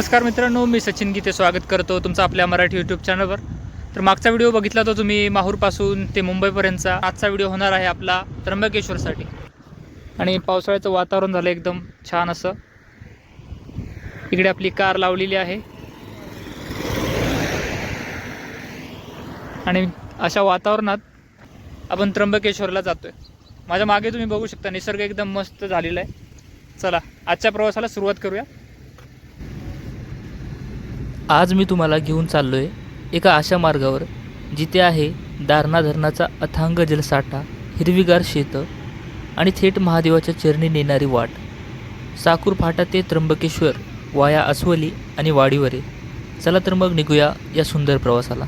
नमस्कार मित्रांनो, मी सचिन गीते स्वागत करतो तुमचं आपल्या मराठी यूट्यूब चॅनलवर। तर मागचा व्हिडिओ बघितला तो तुम्ही माहूरपासून ते मुंबईपर्यंतचा। आजचा व्हिडिओ होणार आहे आपला त्र्यंबकेश्वरसाठी। आणि पावसाळ्याचं वातावरण झालं एकदम छान असं। इकडे आपली कार लावलेली आहे आणि अशा वातावरणात आपण त्र्यंबकेश्वरला जातोय। माझ्या मागे तुम्ही बघू शकता निसर्ग एकदम मस्त झालेला आहे। चला आजच्या प्रवासाला सुरुवात करूया। आज मी तुम्हाला घेऊन चाललोय एका अशा मार्गावर जिथे आहे दारणा धरणाचा अथांग जलसाठा, हिरवीगार शेतं आणि थेट महादेवाच्या चरणी नेणारी वाट। साकूर फाटा ते त्र्यंबकेश्वर वाया अस्वली आणि वाडीवरे। चला तर मग निघूया या सुंदर प्रवासाला।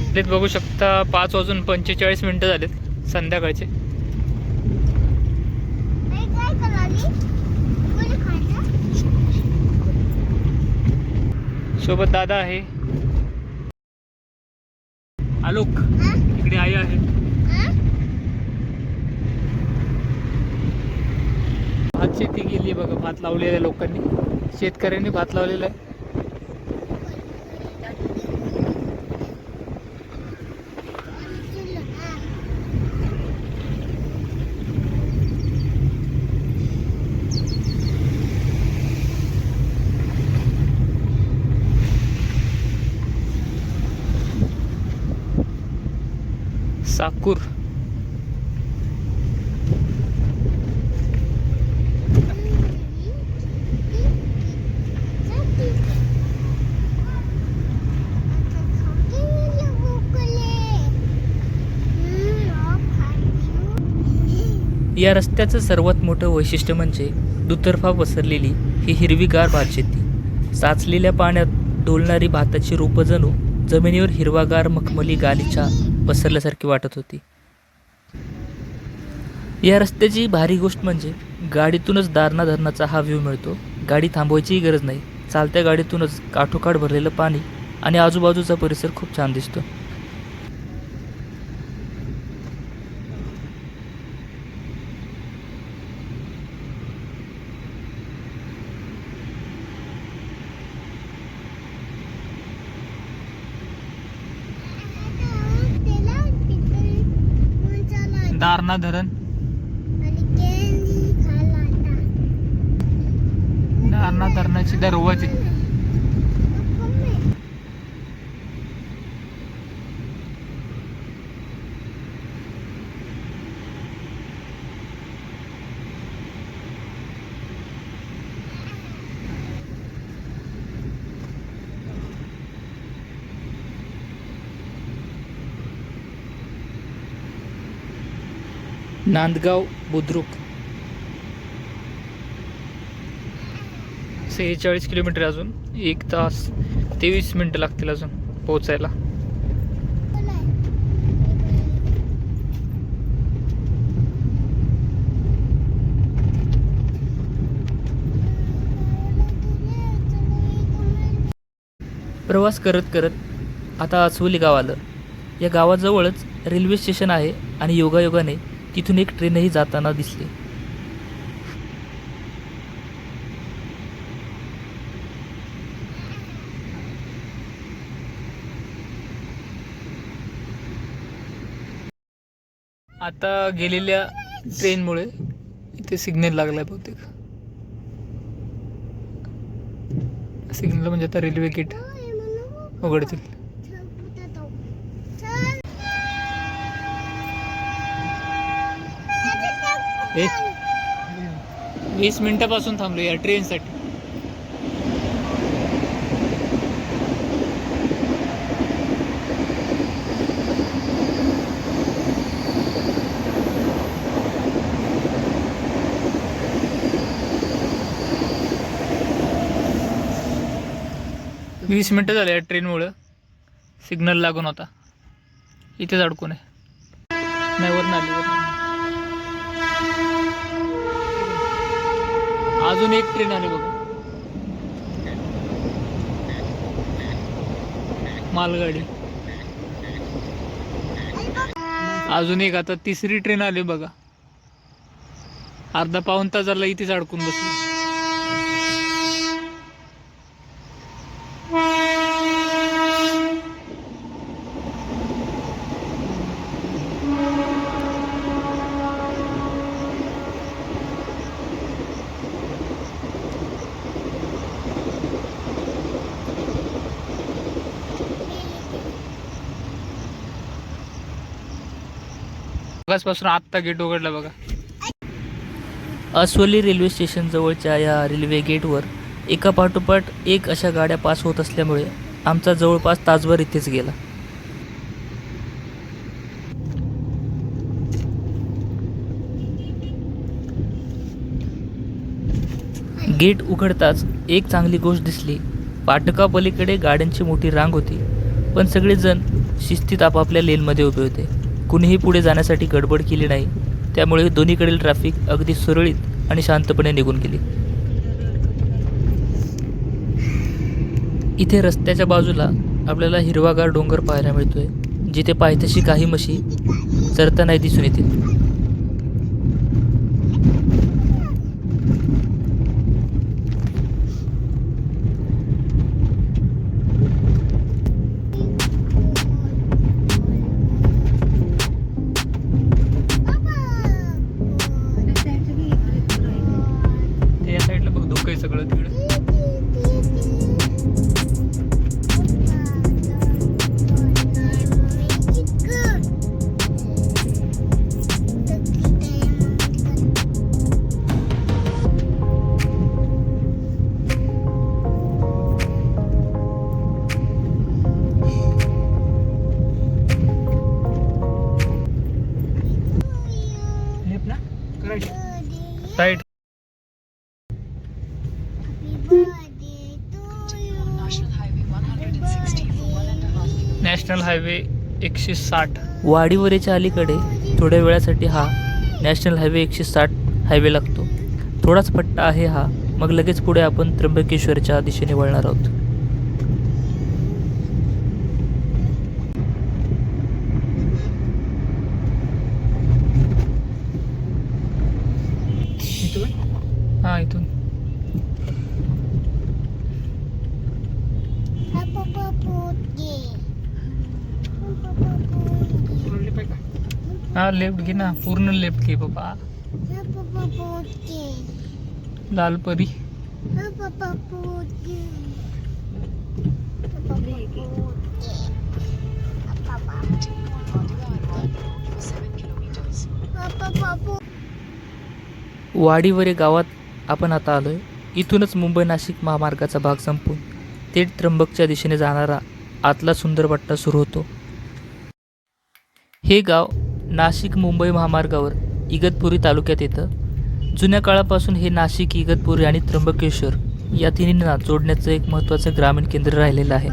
इथे बघू शकता 5:45 झालेत संध्याकाळचे। सोबत दादा आहे, आलोक इकडे आई आहे। भात शेती केली बघा, भात लावलेला आहे लोकांनी, शेतकऱ्यांनी भात लावलेला आहे। साकूर या रस्त्याचं सर्वात मोठं वैशिष्ट्य म्हणजे दुतर्फा पसरलेली ही हिरवीगार भातशेती। साचलेल्या पाण्यात डोलणारी भाताची रोपं जणू जमिनीवर हिरवागार मखमली गालिचा पसरल्यासारखी वाटत होती। या रस्त्याची भारी गोष्ट म्हणजे गाडीतूनच दारणा धरणाचा हा व्ह्यू मिळतो। गाडी थांबवायचीही गरज नाही, चालत्या गाडीतूनच काठोकाठ भरलेलं पाणी आणि आजूबाजूचा परिसर खूप छान दिसतो। दारणा धरण, दारणा धरणाची दरवाजे। नांदगाव बुद्रुक 46 किलोमीटर, अजून 1 तास 23 मिनिटं लागतील अजून पोहोचायला। प्रवास करत करत आता अस्वली गाव आलं। या गावाजवळच रेल्वे स्टेशन आहे आणि योगायोगाने तिथून एक ट्रेनही जाताना दिसली। आता गेलेल्या ट्रेनमुळे इथे सिग्नल लागलाय बहुतेक। सिग्नल म्हणजे आता रेल्वे गेट उघडतील। 20 मिनिटापासून थांबलो या ट्रेनसाठी। वीस मिनिटं झाले या ट्रेनमुळं, सिग्नल लागून होता, इथेच अडकून आहे। नाही वरून आली, अजून एक ट्रेन आली बघा, मालगाडी। अजून एक आता तिसरी ट्रेन आली बघा। अर्धा पाऊण तास झाला इथेच अडकून बसलो. पासून आत्ता गेट उघडला बघा. अस्वली रेल्वे स्टेशन जवळच्या या रेल्वे गेटवर एका पाठोपाठ एक अशा गाड्या पास होत असल्यामुळे आमचा जवळपास तासभर इथेच गेला. गेट उघडताच एक चांगली गोष्ट दिसली. फाटकापलीकडे गाड्यांची मोठी रांग होती, पण सगळेजण शिस्तीत आपापल्या लेनमध्ये उभे होते. कुणीही पुढे जाण्यासाठी गडबड केली नाही, त्यामुळे दोन्हीकडील ट्रॅफिक अगदी सुरळीत आणि शांतपणे निघून गेली. इथे रस्त्याच्या बाजूला आपल्याला हिरवागार डोंगर पाहायला मिळतोय, जिथे पायथ्याशी काही म्हशी चरताना दिसून येतील. या साईडला बघ धुकं आहे सगळं तिकडे. राईट. National highway 160. वाडीवरेच्या अलीकडे थोड्या वेळासाठी हा नॅशनल हायवे 160 हायवे लागतो. थोडाच पट्टा आहे हा, मग लगेच पुढे आपण त्र्यंबकेश्वरच्या दिशेने वळणार आहोत. हा इथून हा लेफ्ट घे ना, पूर्ण लेफ्ट घे बाबा. लालपरी. वाडीवरे गावात आपण आता आलोय. इथूनच मुंबई नाशिक महामार्गाचा भाग संपून थेट त्र्यंबकच्या दिशेने जाणारा आतला सुंदर पट्टा सुरू होतो. हे गाव नाशिक मुंबई महामार्गावर इगतपुरी तालुक्यात येतं. जुन्या काळापासून हे नाशिक, इगतपुरी आणि त्र्यंबकेश्वर या तिन्हींना जोडण्याचं एक महत्त्वाचं ग्रामीण केंद्र राहिलेलं आहे.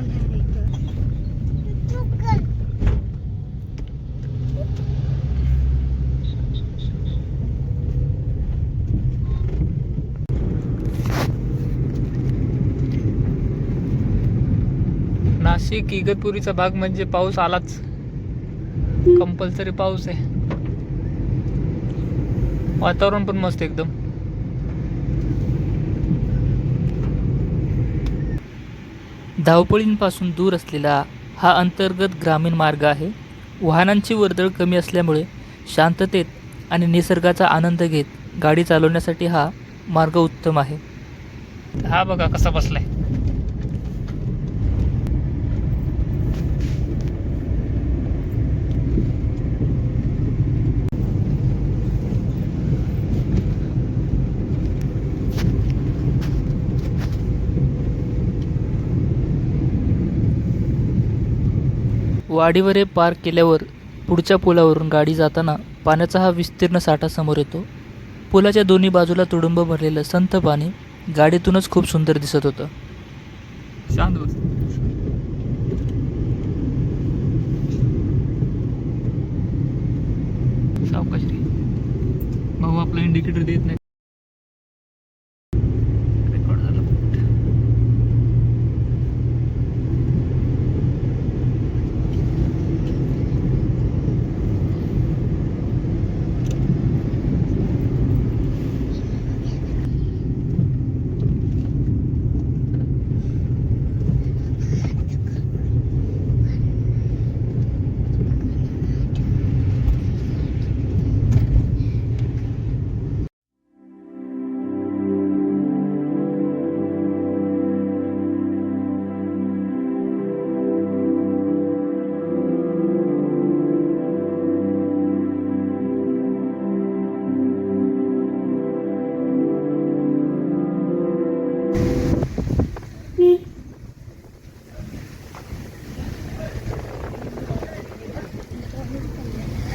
नाशिक इगतपुरीचा भाग म्हणजे पाऊस आलाच, कंपल्सरी पाऊस आहे. वातावरण पण मस्त एकदम. धावपळींपासून दूर असलेला हा अंतर्गत ग्रामीण मार्ग आहे. वाहनांची वर्दळ कमी असल्यामुळे शांततेत आणि निसर्गाचा आनंद घेत गाडी चालवण्यासाठी हा मार्ग उत्तम आहे. हा बघा कसा बसलाय. वाडीवरे पार केल्यावर पुढच्या पुलावरून गाडी जाताना पाण्याचा हा विस्तीर्ण साठा समोर येतो. पुलाच्या दोन्ही बाजूला तुडुंब भरलेलं संथ पाणी गाडीतूनच खूप सुंदर दिसत होतं. शांत बस. सावकाश रे भाऊ, आपला इंडिकेटर देत नाही. रेकॉर्ड झालं.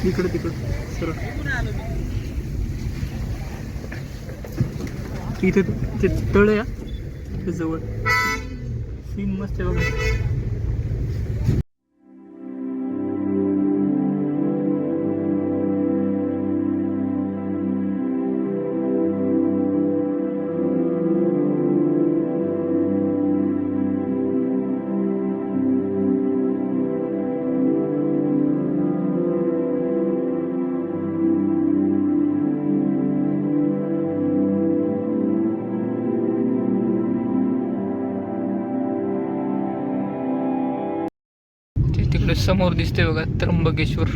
इकडे तिकडे सरळ इथे ते तळ आहे ते जवळ सीन मस्त आहे बघा. तिकडे समोर दिसते बघा त्र्यंबकेश्वर.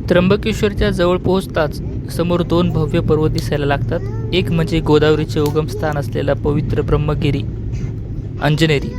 त्र्यंबकेश्वरच्या जवळ पोहोचताच समोर 2 भव्य पर्वत दिसायला लागतात. एक म्हणजे गोदावरीचे उगमस्थान असलेला पवित्र ब्रह्मगिरी अंजनेरी,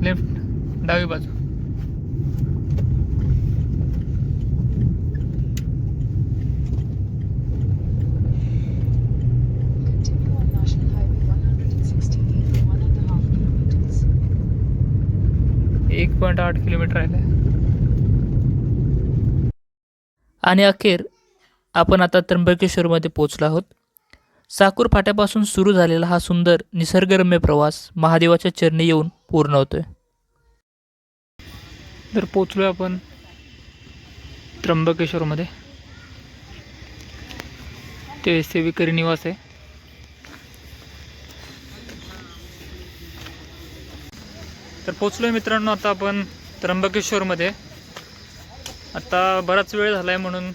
लेफ्ट डावी बाजू. Continue on National Highway 116 1.5 kilometers. 1.8 kilometre राहिले. आणि अखेर आपण आता त्र्यंबकेश्वरमध्ये पोहोचलो आहोत. साकूर फाट्यापासून सुरू झालेला हा सुंदर निसर्गरम्य प्रवास महादेवाच्या चरणी येऊन पूर्ण होतोय. तर पोचलोय आपण त्र्यंबकेश्वरमध्ये. ते सेविकरी निवास आहे. तर पोचलोय मित्रांनो आता आपण त्र्यंबकेश्वरमध्ये. आता बराच वेळ झाला आहे म्हणून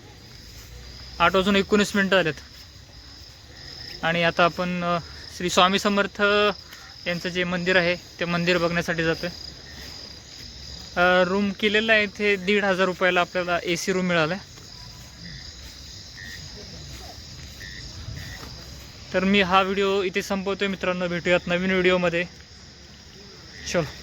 8:19 झालेत. आणि आता आपण श्री स्वामी समर्थ यांचं जे मंदिर आहे ते मंदिर बघण्यासाठी जातो आहे. रूम केलेलं आहे इथे 1,500 रुपयाला आपल्याला AC रूम मिळाला आहे. तर मी हा व्हिडिओ इथे संपवतोय मित्रांनो. भेटूयात नवीन व्हिडिओमध्ये. चलो.